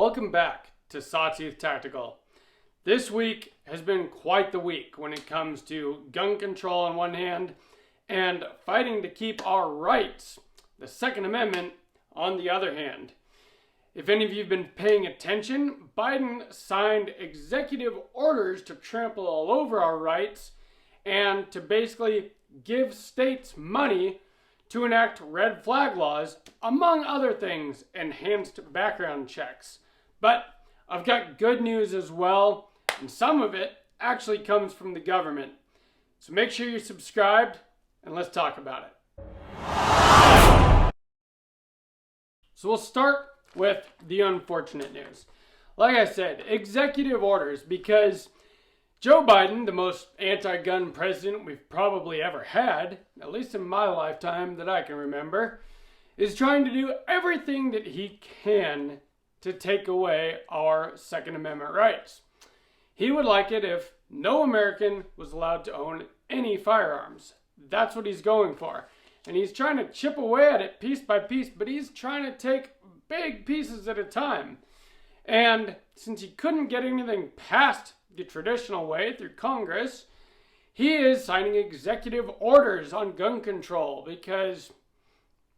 Welcome back to Sawtooth Tactical. This week has been quite the week when it comes to gun control on one hand and fighting to keep our rights, the Second Amendment, on the other hand. If any of you have been paying attention, Biden signed executive orders to trample all over our rights and to basically give states money to enact red flag laws, among other things, enhanced background checks. But I've got good news as well, and some of it actually comes from the government. So make sure you're subscribed, and let's talk about it. So we'll start with the unfortunate news. Like I said, executive orders, because Joe Biden, the most anti-gun president we've probably ever had, at least in my lifetime that I can remember, is trying to do everything that he can to take away our Second Amendment rights. He would like it if no American was allowed to own any firearms. That's what he's going for. And he's trying to chip away at it piece by piece, but he's trying to take big pieces at a time. And since he couldn't get anything passed the traditional way through Congress, he is signing executive orders on gun control because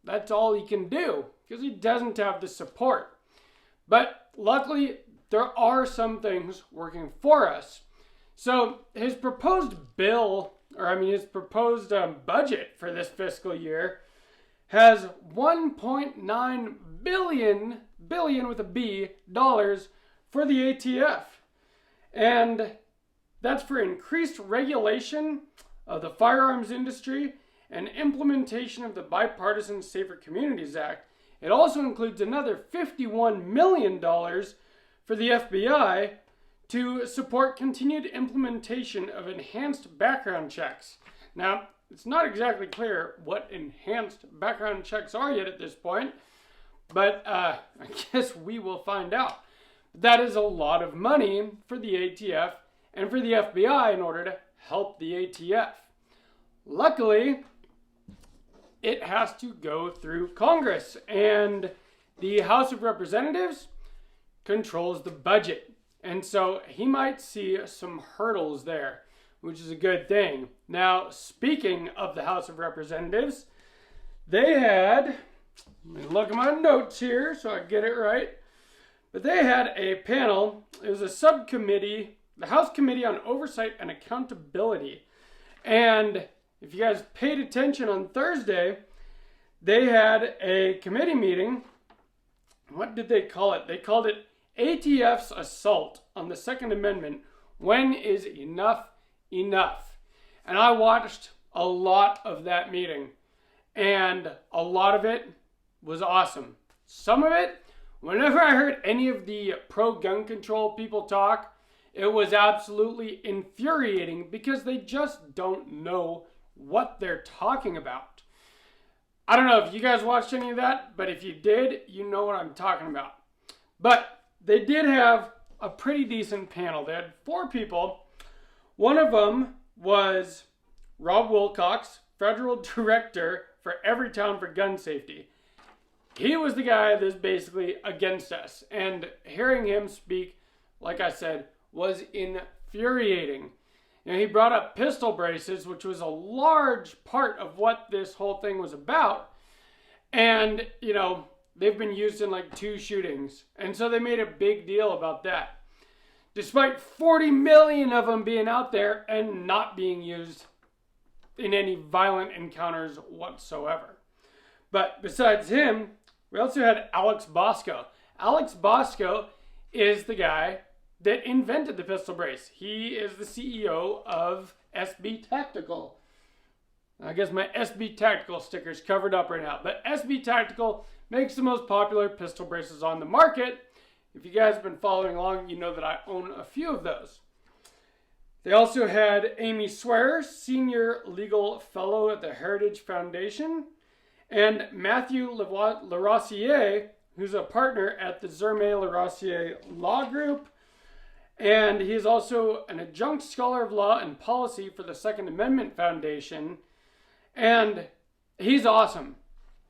that's all he can do, because he doesn't have the support. But luckily, there are some things working for us. So his proposed his proposed budget for this fiscal year has $1.9 billion with a B dollars for the ATF. And that's for increased regulation of the firearms industry and implementation of the Bipartisan Safer Communities Act. It also includes another $51 million for the FBI to support continued implementation of enhanced background checks. Now, it's not exactly clear what enhanced background checks are yet at this point, but I guess we will find out. That is a lot of money for the ATF and for the FBI in order to help the ATF. Luckily, it has to go through Congress, and the House of Representatives controls the budget. And so he might see some hurdles there, which is a good thing. Now, speaking of the House of Representatives, they had, let me look at my notes here so I get it right. But they had a panel, it was a subcommittee, the House Committee on Oversight and Accountability. And if you guys paid attention on Thursday, they had a committee meeting. What did they call it? They called it ATF's Assault on the Second Amendment. When is enough enough? And I watched a lot of that meeting. And a lot of it was awesome. Some of it, whenever I heard any of the pro-gun control people talk, it was absolutely infuriating because they just don't know what they're talking about. I don't know if you guys watched any of that, but if you did, you know what I'm talking about. But they did have a pretty decent panel. They had 4 people. One of them was Rob Wilcox, Federal Director for Everytown for Gun Safety. He was the guy that's basically against us. And hearing him speak, like I said, was infuriating. You know, he brought up pistol braces, which was a large part of what this whole thing was about. And, you know, they've been used in like 2 shootings. And so they made a big deal about that. Despite 40 million of them being out there and not being used in any violent encounters whatsoever. But besides him, we also had Alex Bosco. Alex Bosco is the guy that invented the pistol brace. He is the CEO of SB Tactical. I guess my SB Tactical sticker's covered up right now. But SB Tactical makes the most popular pistol braces on the market. If you guys have been following along, you know that I own a few of those. They also had Amy Swear, Senior Legal Fellow at the Heritage Foundation, and Matthew Larossier, who's a partner at the Zerme-Larossier Law Group, and he is also an adjunct scholar of law and policy for the Second Amendment Foundation, and he's awesome.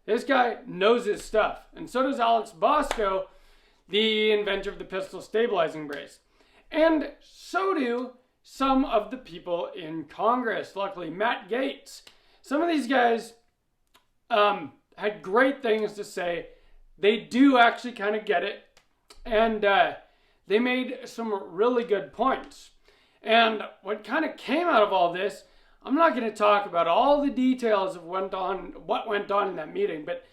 This guy knows his stuff, and so does Alex Bosco. the inventor of the pistol stabilizing brace. And so do some of the people in Congress. Luckily, Matt Gaetz. Some of these guys had great things to say. They do actually kind of get it. And they made some really good points. And what kind of came out of all this, I'm not going to talk about all the details of what went on in that meeting, but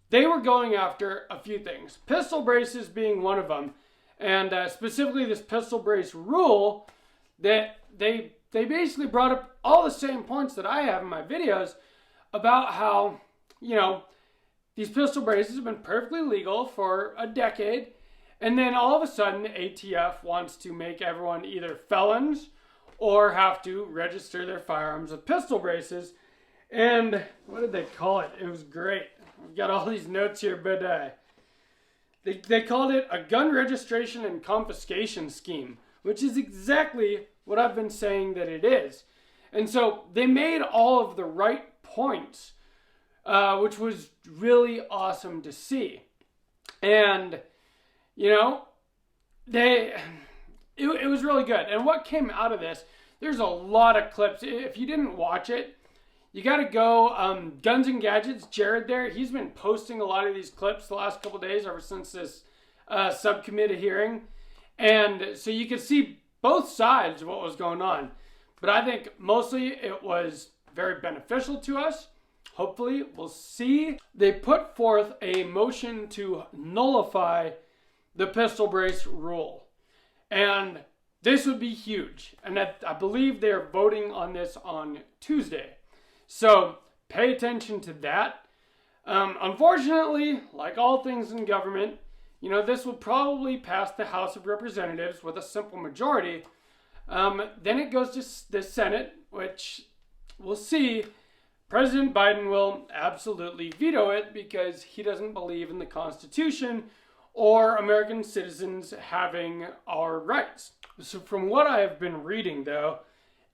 they were going after a few things. Pistol braces being one of them. And specifically this pistol brace rule that they basically brought up all the same points that I have in my videos about how, these pistol braces have been perfectly legal for a decade. And then all of a sudden, the ATF wants to make everyone either felons or have to register their firearms with pistol braces. And what did they call it? It was great. I've got all these notes here, but they called it a gun registration and confiscation scheme, which is exactly what I've been saying that it is. And so they made all of the right points, which was really awesome to see. And, it was really good. And what came out of this, there's a lot of clips. If you didn't watch it, you got to go. Guns and Gadgets, Jared there, he's been posting a lot of these clips the last couple days ever since this subcommittee hearing. And so you could see both sides of what was going on. But I think mostly it was very beneficial to us. Hopefully, we'll see. They put forth a motion to nullify the pistol brace rule. And this would be huge. And I believe they are voting on this on Tuesday. So pay attention to that. Unfortunately, like all things in government, this will probably pass the House of Representatives with a simple majority. Then it goes to the Senate, which we'll see. President Biden will absolutely veto it because he doesn't believe in the Constitution or American citizens having our rights. So from what I have been reading, though,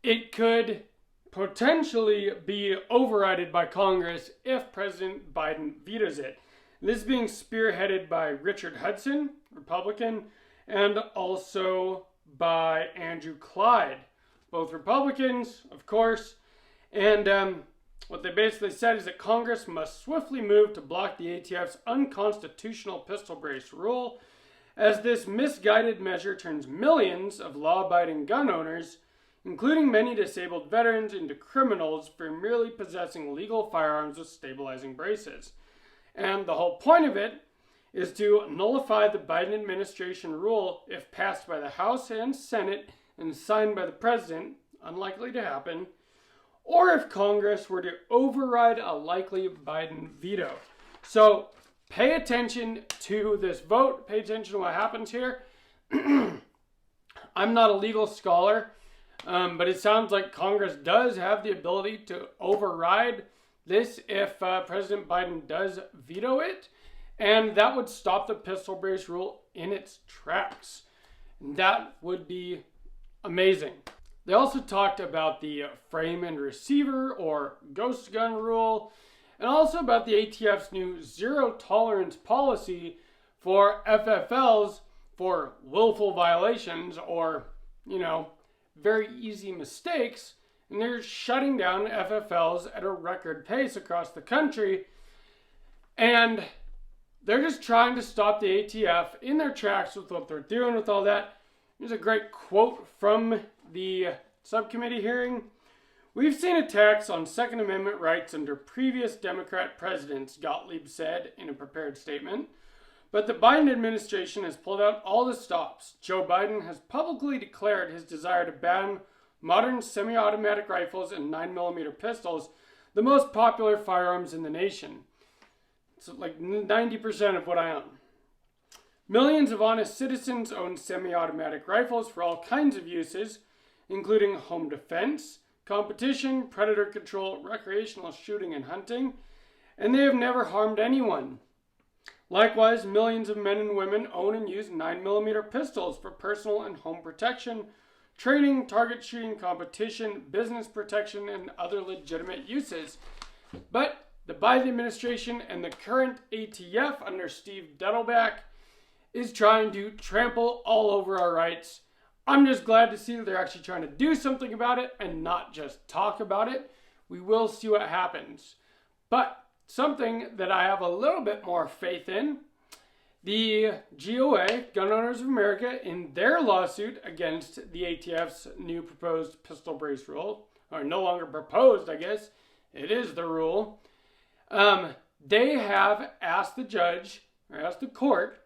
it could potentially be overridden by Congress if President Biden vetoes it. This is being spearheaded by Richard Hudson, Republican, and also by Andrew Clyde, both Republicans, of course. And what they basically said is that Congress must swiftly move to block the ATF's unconstitutional pistol brace rule, as this misguided measure turns millions of law-abiding gun owners, including many disabled veterans, into criminals for merely possessing legal firearms with stabilizing braces. And the whole point of it is to nullify the Biden administration rule if passed by the House and Senate and signed by the President, unlikely to happen, or if Congress were to override a likely Biden veto. So pay attention to this vote. Pay attention to what happens here. I'm not a legal scholar, but it sounds like Congress does have the ability to override this if President Biden does veto it. And that would stop the pistol brace rule in its tracks. And that would be amazing. They also talked about the frame and receiver or ghost gun rule, and also about the ATF's new zero tolerance policy for FFLs for willful violations or, very easy mistakes. And they're shutting down FFLs at a record pace across the country. And they're just trying to stop the ATF in their tracks with what they're doing with all that. Here's a great quote from the subcommittee hearing. "We've seen attacks on Second Amendment rights under previous Democrat presidents," Gottlieb said in a prepared statement. "But the Biden administration has pulled out all the stops. Joe Biden has publicly declared his desire to ban modern semi-automatic rifles and 9mm pistols, the most popular firearms in the nation." It's like 90% of what I own. "Millions of honest citizens own semi-automatic rifles for all kinds of uses, including home defense, competition, predator control, recreational shooting and hunting, and they have never harmed anyone. Likewise, millions of men and women own and use 9mm pistols for personal and home protection, training, target shooting, competition, business protection, and other legitimate uses. But the Biden administration and the current ATF under Steve Dettelbach is trying to trample all over our rights. I'm just glad to see that they're actually trying to do something about it and not just talk about it. We will see what happens. But something that I have a little bit more faith in, the G.O.A, Gun Owners of America, in their lawsuit against the ATF's new proposed pistol brace rule, or no longer proposed, I guess, it is the rule, they have asked the judge, or asked the court,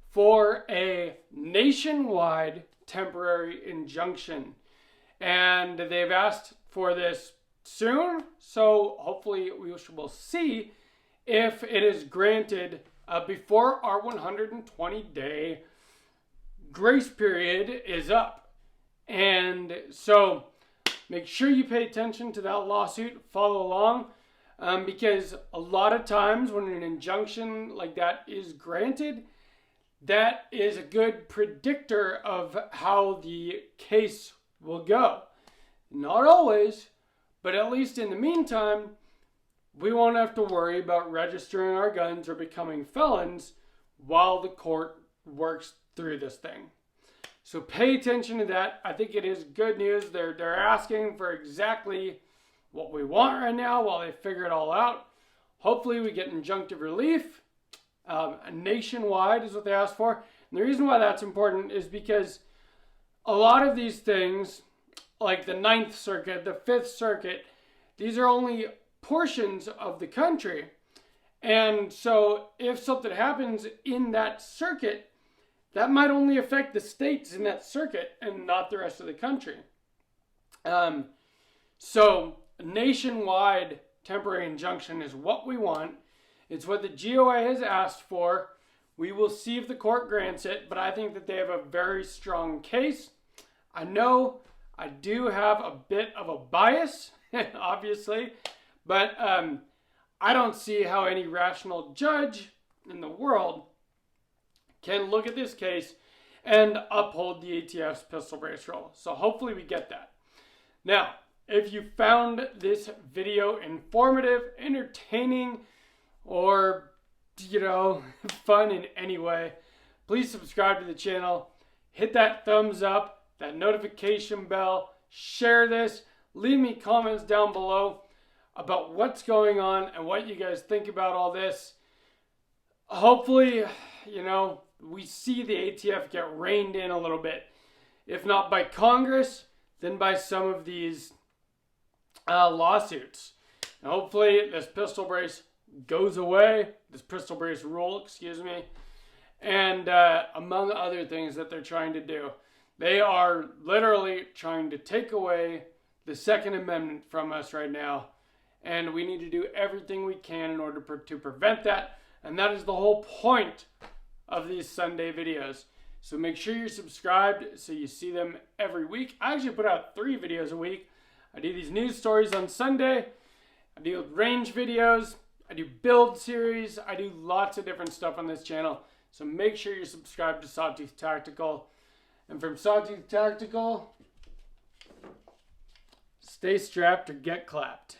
for a nationwide temporary injunction. And they've asked for this soon, so hopefully we will see if it is granted before our 120-day grace period is up. And so make sure you pay attention to that lawsuit, follow along, because a lot of times when an injunction like that is granted, that is a good predictor of how the case will go. Not always, but at least in the meantime, we won't have to worry about registering our guns or becoming felons while the court works through this thing. So pay attention to that. I think it is good news. They're asking for exactly what we want right now while they figure it all out. Hopefully we get injunctive relief. Nationwide is what they asked for. And the reason why that's important is because a lot of these things, like the Ninth Circuit, the Fifth Circuit, these are only portions of the country. And so if something happens in that circuit, that might only affect the states in that circuit and not the rest of the country. So a nationwide temporary injunction is what we want. It's what the G.O.A has asked for. We will see if the court grants it, but I think that they have a very strong case. I know I do have a bit of a bias, obviously, but I don't see how any rational judge in the world can look at this case and uphold the ATF's pistol brace rule. So hopefully we get that. Now, if you found this video informative, entertaining, or, fun in any way, please subscribe to the channel, hit that thumbs up, that notification bell, share this, leave me comments down below about what's going on and what you guys think about all this. Hopefully, we see the ATF get reined in a little bit. If not by Congress, then by some of these lawsuits. And hopefully this pistol brace goes away, this pistol brace rule, and among other things that they're trying to do. They are literally trying to take away the Second Amendment from us right now, and we need to do everything we can in order to prevent that, and that is the whole point of these Sunday videos. So make sure you're subscribed so you see them every week. I actually put out 3 videos a week. I do these news stories on Sunday, I do range videos, I do build series, I do lots of different stuff on this channel. So make sure you're subscribed to Sawtooth Tactical. And from Sawtooth Tactical, stay strapped or get clapped.